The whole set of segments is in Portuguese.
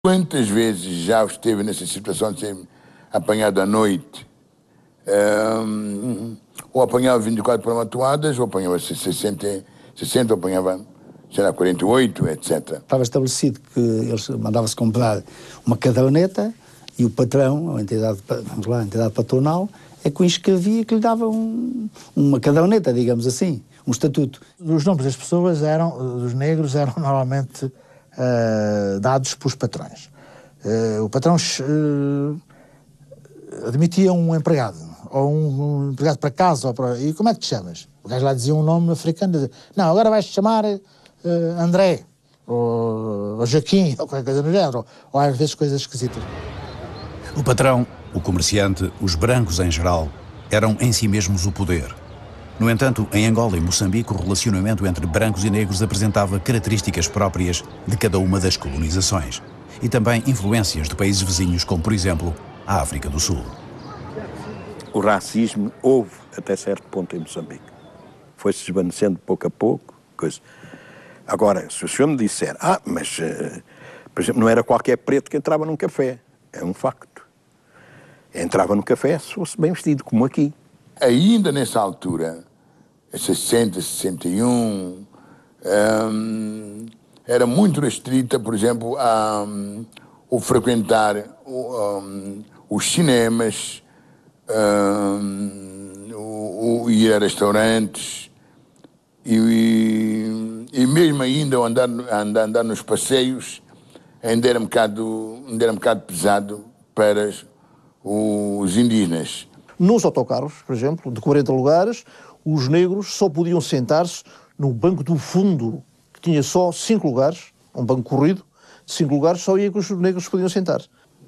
Quantas vezes já esteve nessa situação de ser apanhado à noite? Ou apanhava 24 palmatoadas, ou apanhava 60, ou apanhava, sei lá, 48, etc. Estava estabelecido que eles mandavam-se comprar uma caderneta e o patrão, a entidade, vamos lá, a entidade patronal, é que o inscrevia, que lhe dava uma caderneta, digamos assim, um estatuto. Os nomes das pessoas dos negros eram normalmente dados pelos patrões. O patrão admitia um empregado, ou um empregado para casa, e como é que te chamas? O gajo lá dizia um nome africano, dizia, não, agora vais-te chamar André, ou Joaquim, ou qualquer coisa do género, ou às vezes coisas esquisitas. O patrão, o comerciante, os brancos em geral, eram em si mesmos o poder. No entanto, em Angola e Moçambique, o relacionamento entre brancos e negros apresentava características próprias de cada uma das colonizações e também influências de países vizinhos, como, por exemplo, a África do Sul. O racismo houve até certo ponto em Moçambique. Foi-se desvanecendo pouco a pouco. Coisa. Agora, se o senhor me disser, mas, por exemplo, não era qualquer preto que entrava num café. É um facto. Entrava no café se fosse bem vestido, como aqui. Ainda nessa altura, 60, 61, era muito restrita, por exemplo, o frequentar os cinemas, o ir a restaurantes e mesmo ainda andar nos passeios ainda era um bocado pesado para os indígenas. Nos autocarros, por exemplo, de 40 lugares, os negros só podiam sentar-se no banco do fundo, que tinha só 5 lugares, um banco corrido, 5 lugares, só ia que os negros podiam sentar.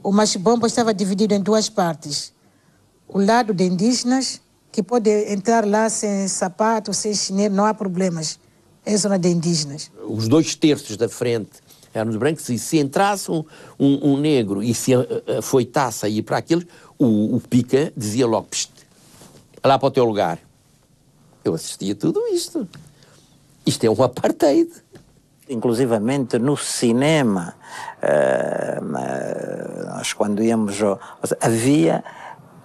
O machibombo estava dividido em duas partes. O lado de indígenas, que pode entrar lá sem sapato, sem chinelo, não há problemas. É a zona de indígenas. Os 2/3 da frente eram os brancos, e se entrasse um negro e se afoitasse a ir para aqueles, o pica dizia logo, lá para o teu lugar. Eu assistia a tudo isto. Isto é um apartheid. Inclusivamente no cinema, nós quando íamos, havia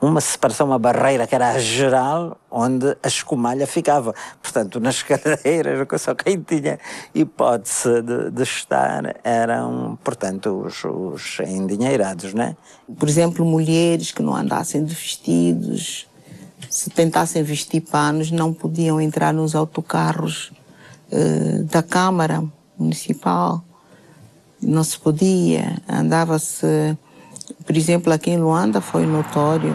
uma separação, uma barreira que era a geral, onde a escumalha ficava. Portanto, nas cadeiras, só quem tinha hipótese de estar eram, portanto, os endinheirados, né? Por exemplo, mulheres que não andassem de vestidos, se tentassem vestir panos, não podiam entrar nos autocarros da Câmara Municipal. Não se podia. Andava-se... Por exemplo, aqui em Luanda foi notório.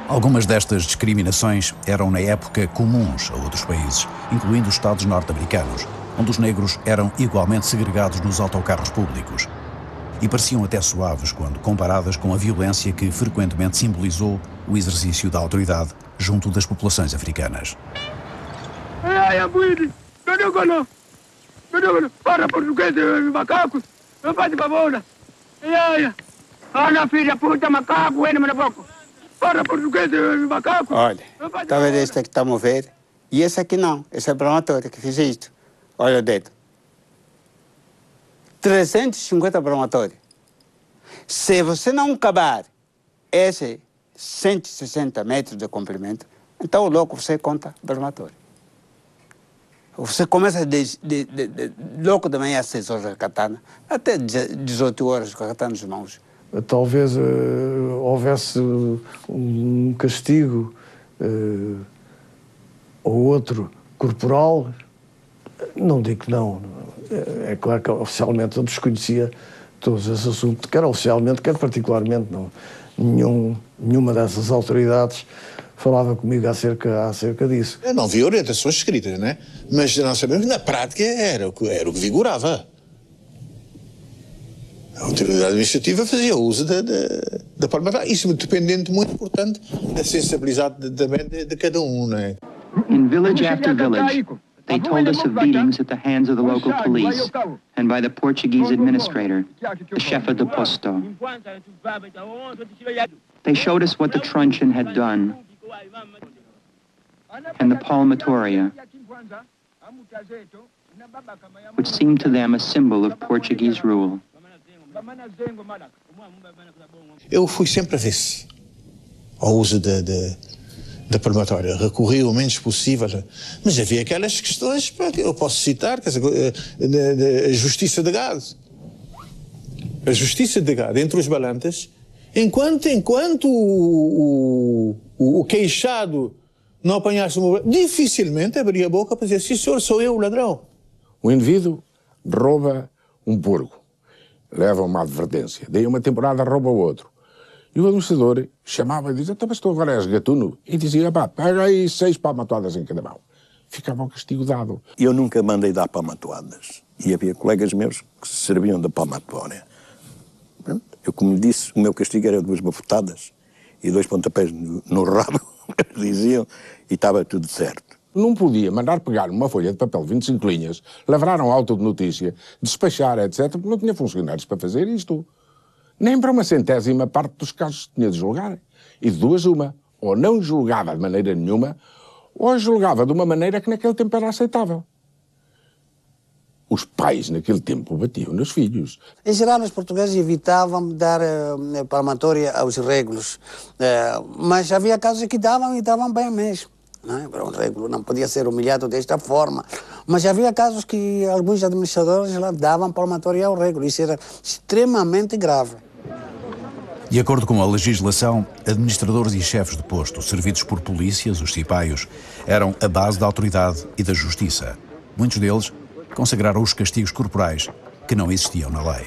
Algumas destas discriminações eram, na época, comuns a outros países, incluindo os Estados norte-americanos, onde os negros eram igualmente segregados nos autocarros públicos. E pareciam até suaves quando comparadas com a violência que frequentemente simbolizou o exercício da autoridade junto das populações africanas. Para português, macacos, não faz favor. Olha, filha, puta, macaco, ele me boca. Para português, macaco. Olha, tá vendo este que estamos a ver? E esse aqui não, esse é o promotor que fez isto. Olha o dedo. 350 promotórios. Se você não acabar esse 160 metros de comprimento, então logo você conta promotório. Você começa logo de manhã às 6 horas a katana, até 18 horas com a katana nas mãos. Talvez houvesse um castigo ou outro corporal. Não digo que não. É claro que oficialmente eu desconhecia todos esses assuntos, quer oficialmente, quer particularmente. Não. Nenhuma dessas autoridades falava comigo acerca disso. Eu não vi orientações escritas, né? Mas nós sabemos que na prática era o que vigorava. A autoridade administrativa fazia uso da forma. Isso dependendo muito, portanto, da sensibilidade de cada um, não é? In village after village, they told us of beatings at the hands of the local police and by the Portuguese administrator, the chefe de posto. They showed us what the truncheon had done and the palmatoria, which seemed to them a symbol of Portuguese rule. Eu fui sempre avesso ao uso da palmatória, recorri o menos possível, mas havia aquelas questões que eu posso citar, quer dizer, a justiça de gado. A justiça de gado entre os balantas, enquanto o queixado não apanhasse uma... dificilmente abria a boca para dizer, sim senhor, sou eu o ladrão. O indivíduo rouba um porco, leva uma advertência, daí uma temporada rouba o outro. E o administrador chamava e dizia, mas tu agora és gatuno? E dizia, pá, pega aí 6 palmatoadas em cada mão. Ficava o castigo dado. Eu nunca mandei dar palmatoadas. E havia colegas meus que se serviam da palmatória. Eu, como lhe disse, o meu castigo era 2 bafetadas e 2 pontapés no rabo, diziam, e estava tudo certo. Não podia mandar pegar uma folha de papel 25 linhas, lavrar um auto de notícia, despachar, etc., porque não tinha funcionários para fazer isto. Nem para uma centésima parte dos casos tinha de julgar. E de duas uma, ou não julgava de maneira nenhuma, ou julgava de uma maneira que naquele tempo era aceitável. Os pais naquele tempo batiam nos filhos. Em geral, os portugueses evitavam dar palmatória aos régulos, mas havia casos que davam e davam bem mesmo. Para um régulo não podia ser humilhado desta forma. Mas havia casos que alguns administradores davam palmatória ao régulo. Isso era extremamente grave. De acordo com a legislação, administradores e chefes de posto, servidos por polícias, os cipaios, eram a base da autoridade e da justiça. Muitos deles consagraram os castigos corporais que não existiam na lei.